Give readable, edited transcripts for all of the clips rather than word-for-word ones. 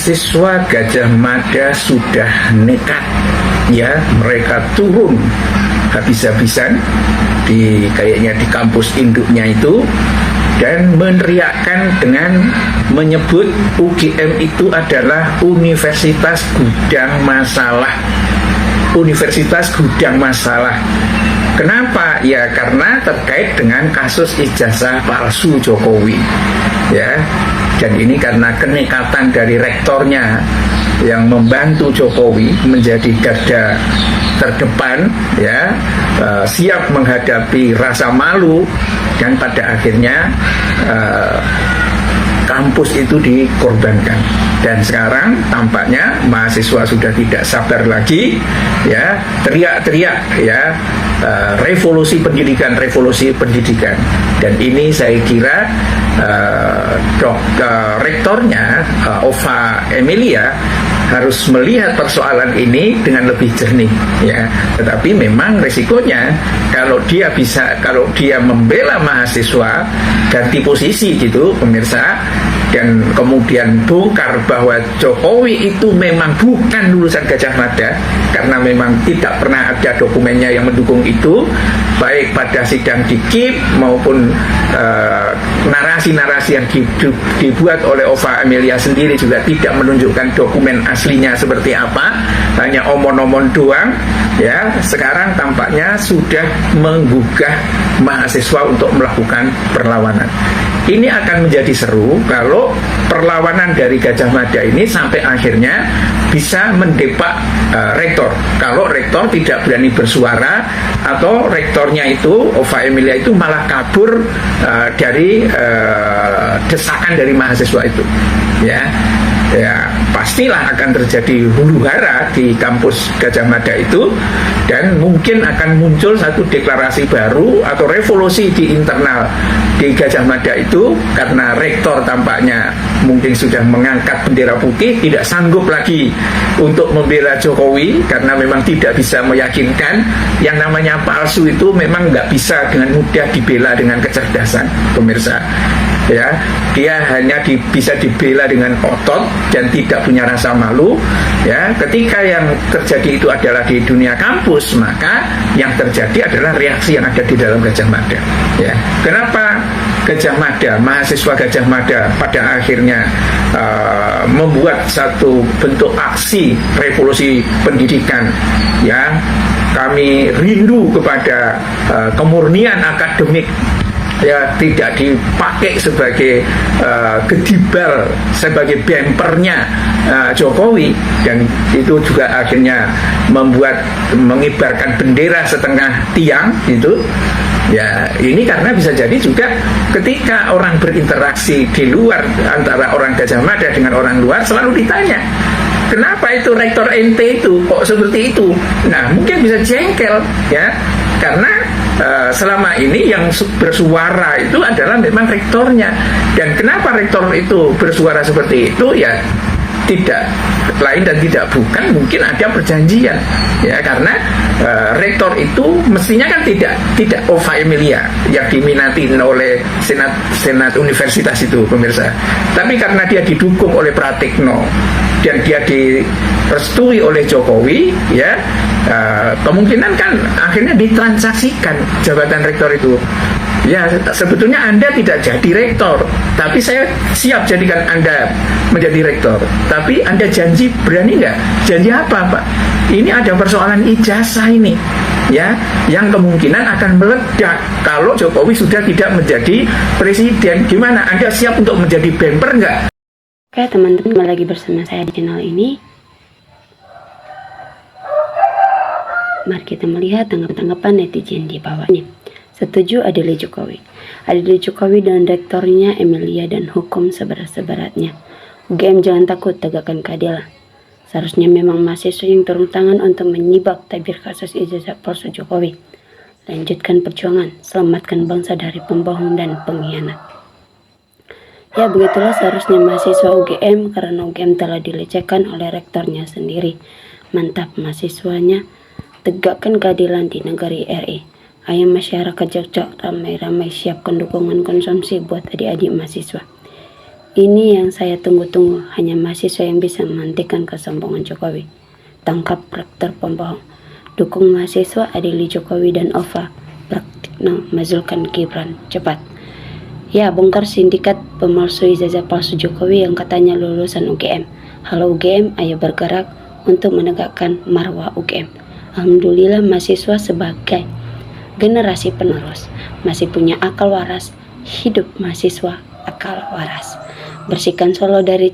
mahasiswa Gajah Mada sudah nekat, ya, mereka turun habis-habisan kayaknya di kampus induknya itu, dan meneriakkan dengan menyebut UGM itu adalah Universitas Gudang Masalah. Universitas Gudang Masalah. Kenapa? Ya karena terkait dengan kasus ijazah palsu Jokowi, ya. Dan ini karena kenekatan dari rektornya yang membantu Jokowi menjadi garda terdepan, ya, siap menghadapi rasa malu, dan pada akhirnya kampus itu dikorbankan. Dan sekarang tampaknya mahasiswa sudah tidak sabar lagi, ya, teriak-teriak, ya, revolusi pendidikan, revolusi pendidikan. Dan ini saya kira rektornya Ova Emilia harus melihat persoalan ini dengan lebih jernih, ya. Tetapi memang resikonya kalau dia membela mahasiswa, ganti posisi gitu pemirsa, dan kemudian bongkar bahwa Jokowi itu memang bukan lulusan Gajah Mada, karena memang tidak pernah ada dokumennya yang mendukung itu, baik pada sidang di KIP maupun narasi-narasi yang dibuat oleh Ova Emilia sendiri juga tidak menunjukkan dokumen aslinya seperti apa, hanya omon-omon doang, ya. Sekarang tampaknya sudah menggugah mahasiswa untuk melakukan perlawanan. Ini akan menjadi seru kalau perlawanan dari Gajah Mada ini sampai akhirnya bisa mendepak rektor. Kalau rektor tidak berani bersuara, atau rektornya itu, Ova Emilia itu malah kabur dari desakan dari mahasiswa itu, ya. Ya pastilah akan terjadi huru-hara di kampus Gajah Mada itu, dan mungkin akan muncul satu deklarasi baru atau revolusi di internal di Gajah Mada itu, karena rektor tampaknya mungkin sudah mengangkat bendera putih, tidak sanggup lagi untuk membela Jokowi karena memang tidak bisa meyakinkan. Yang namanya palsu itu memang nggak bisa dengan mudah dibela dengan kecerdasan, pemirsa. Ya, dia hanya bisa dibela dengan otot dan tidak punya rasa malu, ya. Ketika yang terjadi itu adalah di dunia kampus, maka yang terjadi adalah reaksi yang ada di dalam Gajah Mada, ya. Kenapa Gajah Mada, mahasiswa Gajah Mada pada akhirnya membuat satu bentuk aksi revolusi pendidikan, ya. Kami rindu kepada kemurnian akademik, ya, tidak dipakai sebagai gedibal, sebagai bempernya Jokowi, dan itu juga akhirnya mengibarkan bendera setengah tiang gitu. Ya, ini karena bisa jadi juga ketika orang berinteraksi di luar antara orang Gajah Mada dengan orang luar selalu ditanya, kenapa itu rektor ente itu kok seperti itu? Nah, mungkin bisa jengkel, ya, karena selama ini yang bersuara itu adalah memang rektornya. Dan kenapa rektor itu bersuara seperti itu? Ya tidak lain dan tidak bukan, mungkin ada perjanjian, ya, karena rektor itu mestinya kan tidak Ova Emilia yang diminati oleh senat universitas itu, pemirsa, tapi karena dia didukung oleh Pratikno dan dia direstui oleh Jokowi, ya, kemungkinan kan akhirnya ditransaksikan jabatan rektor itu. Ya, sebetulnya Anda tidak jadi rektor, tapi saya siap jadikan Anda menjadi rektor. Tapi Anda janji, berani nggak? Janji apa, Pak? Ini ada persoalan ijazah ini, ya, yang kemungkinan akan meledak kalau Jokowi sudah tidak menjadi presiden. Gimana? Anda siap untuk menjadi bemper nggak? Oke teman-teman, kembali lagi bersama saya di channel ini. Mari kita melihat tanggapan netizen di bawahnya. Setuju Adili Jokowi. Adili Jokowi dan rektornya Emilia dan hukum seberat-beratnya. UGM jangan takut, tegakkan keadilan. Seharusnya memang mahasiswa yang turun tangan untuk menyibak tabir kasus ijazah palsu Jokowi. Lanjutkan perjuangan, selamatkan bangsa dari pembohong dan pengkhianat. Ya, begitulah seharusnya mahasiswa UGM, karena UGM telah dilecehkan oleh rektornya sendiri. Mantap mahasiswanya, tegakkan keadilan di negeri RI. Ayo masyarakat Jogja, ramai-ramai siapkan dukungan konsumsi buat adik-adik mahasiswa. Ini yang saya tunggu-tunggu, hanya mahasiswa yang bisa menghentikan kesombongan Jokowi. Tangkap rektor pembohong. Dukung mahasiswa adili Jokowi dan OVA. Praktikno mazulkan Gibran. Cepat. Ya, bongkar sindikat pemalsu ijazah palsu Jokowi yang katanya lulusan UGM. Halo UGM, ayo bergerak untuk menegakkan marwah UGM. Alhamdulillah mahasiswa sebagai generasi penerus masih punya akal waras. Hidup mahasiswa akal waras. Bersihkan Solo dari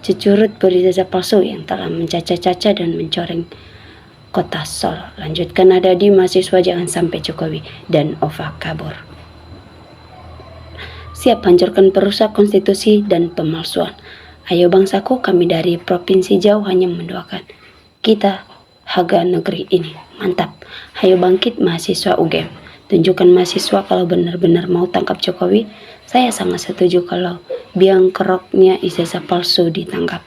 cecurut berijazah palsu yang telah mencaca-caca dan mencoreng kota Solo. Lanjutkan ada di mahasiswa, jangan sampai Jokowi dan OVA kabur. Siap hancurkan perusak konstitusi dan pemalsuan. Ayo bangsaku, kami dari provinsi jauh hanya mendoakan kita harga negeri ini. Mantap. Ayo bangkit mahasiswa UGM. Tunjukkan mahasiswa kalau benar-benar mau tangkap Jokowi. Saya sangat setuju kalau biang keroknya ijazah palsu ditangkap.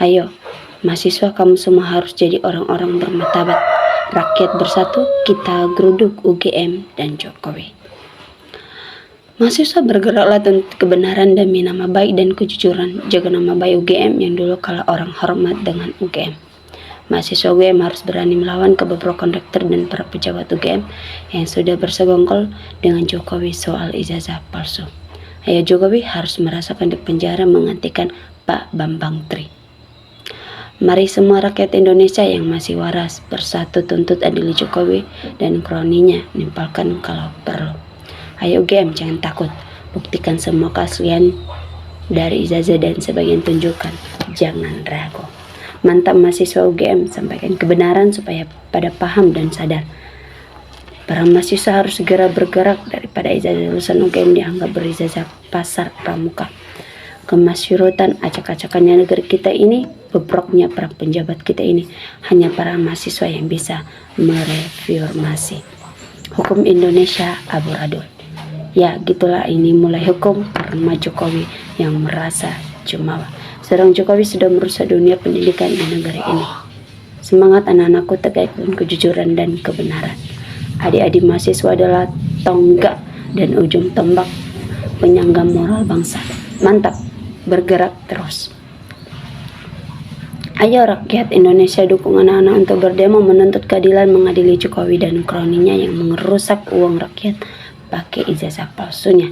Ayo, mahasiswa kamu semua harus jadi orang-orang bermartabat. Rakyat bersatu, kita geruduk UGM dan Jokowi. Mahasiswa bergeraklah untuk kebenaran demi nama baik dan kejujuran. Jaga nama baik UGM yang dulu kala orang hormat dengan UGM. Mahasiswa UGM harus berani melawan kebobrokan rektor dan para pejabat UGM yang sudah bersegongkol dengan Jokowi soal ijazah palsu. Ayo Jokowi harus merasakan di penjara menggantikan Pak Bambang Tri. Mari semua rakyat Indonesia yang masih waras bersatu tuntut adili Jokowi dan kroninya, nimpalkan kalau perlu. Ayo UGM jangan takut, buktikan semua keaslian dari ijazah dan sebagian tunjukkan, jangan ragu. Mantap mahasiswa UGM, sampaikan kebenaran supaya pada paham dan sadar. Para mahasiswa harus segera bergerak daripada ijazah lulusan UGM dianggap berijazah pasar pramuka. Kemasyurutan acak-acakannya negeri kita ini, bobroknya para penjabat kita ini, hanya para mahasiswa yang bisa mereformasi. Hukum Indonesia amburadul. Ya, gitulah ini mulai hukum karena Jokowi yang merasa jumawa. Sedang Jokowi sudah merusak dunia pendidikan di negara ini. Semangat anak-anakku tegakkan kejujuran dan kebenaran. Adik-adik mahasiswa adalah tonggak dan ujung tombak penyangga moral bangsa. Mantap, bergerak terus. Ayo rakyat Indonesia dukung anak-anak untuk berdemo menuntut keadilan mengadili Jokowi dan kroninya yang merusak uang rakyat pakai ijazah palsunya.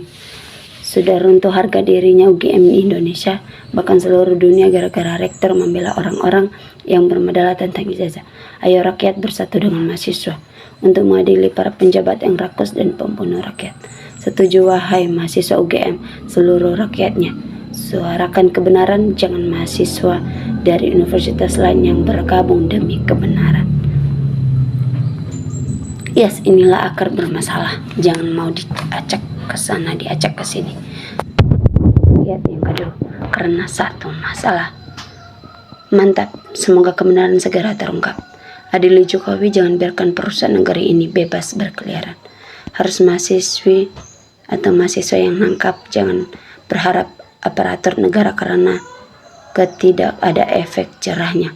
Sudah runtuh harga dirinya UGM di Indonesia, bahkan seluruh dunia gara-gara rektor membela orang-orang yang bermadalah tentang ijazah. Ayo rakyat bersatu dengan mahasiswa untuk mengadili para penjabat yang rakus dan pembunuh rakyat. Setuju wahai mahasiswa UGM, seluruh rakyatnya. Suarakan kebenaran, jangan mahasiswa dari universitas lain yang bergabung demi kebenaran. Yes, inilah akar bermasalah. Jangan mau diacak ke sana, diacak ke sini. Lihat yang kedua, karena satu masalah. Mantap, semoga kebenaran segera terungkap. Adili Jokowi, jangan biarkan perusahaan negeri ini bebas berkeliaran. Harus mahasiswi atau mahasiswa yang nangkap, jangan berharap aparatur negara karena ketidak ada efek cerahnya.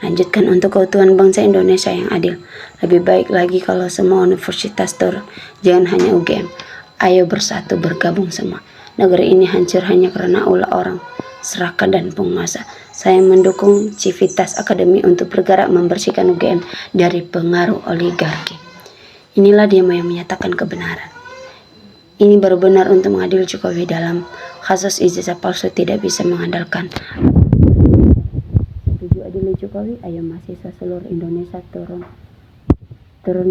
Lanjutkan untuk keutuhan bangsa Indonesia yang adil. Lebih baik lagi kalau semua universitas turun, jangan hanya UGM. Ayo bersatu bergabung semua. Negeri ini hancur hanya karena ulah orang serakah dan penguasa. Saya mendukung Civitas Akademi untuk bergerak membersihkan UGM dari pengaruh oligarki. Inilah dia yang menyatakan kebenaran. Ini baru benar untuk mengadili Jokowi dalam kasus ijazah palsu, tidak bisa mengandalkan. Tujuh adili Jokowi, ayo mahasiswa seluruh Indonesia turun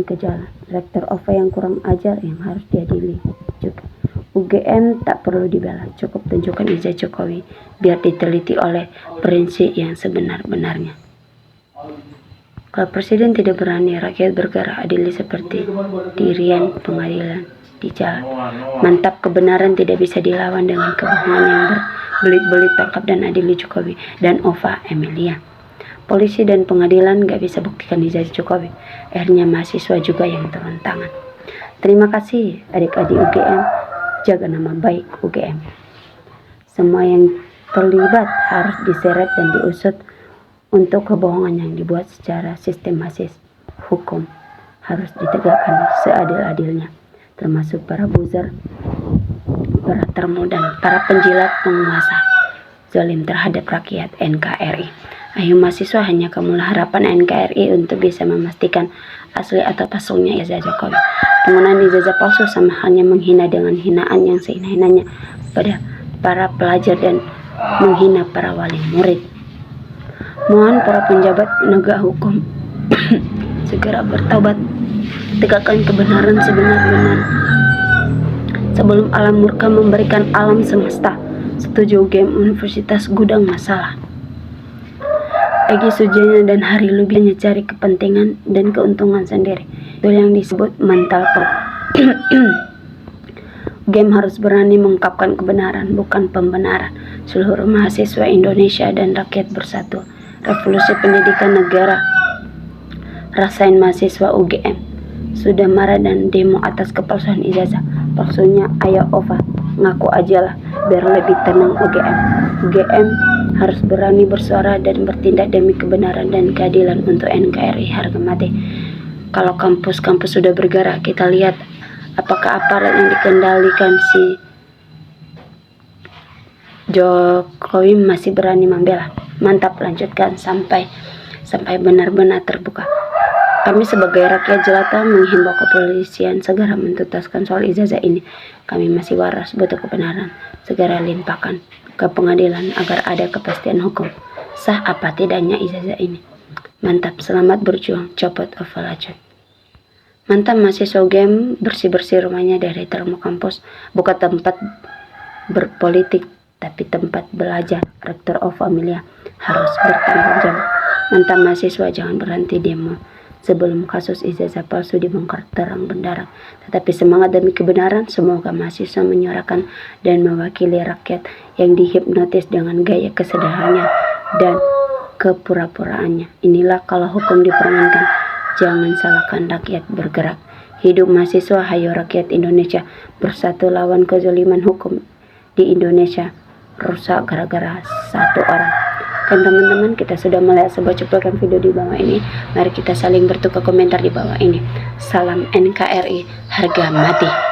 ke jalan. Rektor OVA yang kurang ajar yang harus diadili juga. UGM tak perlu dibela, cukup tunjukkan ijazah Jokowi biar diteliti oleh prinsip yang sebenar-benarnya. Kalau presiden tidak berani, rakyat bergerak adili seperti dirian pengadilan di jalan. Mantap, kebenaran tidak bisa dilawan dengan kebohongan yang berbelit-belit. Tangkap dan adili Jokowi dan OVA Emilia. Polisi dan pengadilan gak bisa buktikan ijazah Jokowi. Akhirnya mahasiswa juga yang turun tangan. Terima kasih adik-adik UGM. Jaga nama baik UGM. Semua yang terlibat harus diseret dan diusut untuk kebohongan yang dibuat secara sistematis. Hukum harus ditegakkan seadil-adilnya, termasuk para buzzer para termo dan para penjilat penguasa zalim terhadap rakyat NKRI. Ayo mahasiswa, hanya kamulah harapan NKRI untuk bisa memastikan asli atau palsunya ijazah Jokowi. Penggunaan ijazah palsu sama halnya menghina dengan hinaan yang sehina-hinanya pada para pelajar dan menghina para wali murid. Mohon para penjabat penegak hukum segera bertobat, tegakkan kebenaran sebenar-benar sebelum alam murka memberikan alam semesta. Setuju UGM Universitas Gudang Masalah. Egy Sujana dan Hari Lubianya cari kepentingan dan keuntungan sendiri. Itu yang disebut mental pro. UGM harus berani mengungkapkan kebenaran, bukan pembenaran. Seluruh mahasiswa Indonesia dan rakyat bersatu. Revolusi pendidikan negara. Rasain mahasiswa UGM. Sudah marah dan demo atas kepalsuan ijazah. Palsunya ayo OVA, ngaku aja lah biar lebih tenang UGM. UGM harus berani bersuara dan bertindak demi kebenaran dan keadilan untuk NKRI harga mati. Kalau kampus-kampus sudah bergerak, kita lihat apakah aparat yang dikendalikan si Jokowi masih berani membela. Mantap, lanjutkan sampai benar-benar terbuka. Kami sebagai rakyat jelata menghimbau kepolisian segera menuntaskan soal ijazah ini. Kami masih waras, butuh kebenaran. Segera limpahkan ke pengadilan agar ada kepastian hukum. Sah apa tidaknya ijazah ini. Mantap, selamat berjuang. Copot Ovalacun. Mantap, mahasiswa UGM bersih-bersih rumahnya dari termo kampus. Bukan tempat berpolitik, tapi tempat belajar. Rektor of Amelia harus bertanggung jawab. Mantap mahasiswa, jangan berhenti demo sebelum kasus ijazah palsu dibongkar terang benderang. Tetapi semangat demi kebenaran, semoga mahasiswa menyuarakan dan mewakili rakyat yang dihipnotis dengan gaya kesederhananya dan kepura-puraannya. Inilah kalau hukum dipermainkan, jangan salahkan rakyat bergerak. Hidup mahasiswa, hayo rakyat Indonesia bersatu lawan kezaliman hukum di Indonesia rusak gara-gara satu orang. Kan teman-teman, kita sudah melihat sebuah cuplikan video di bawah ini. Mari kita saling bertukar komentar di bawah ini. Salam NKRI, harga mati.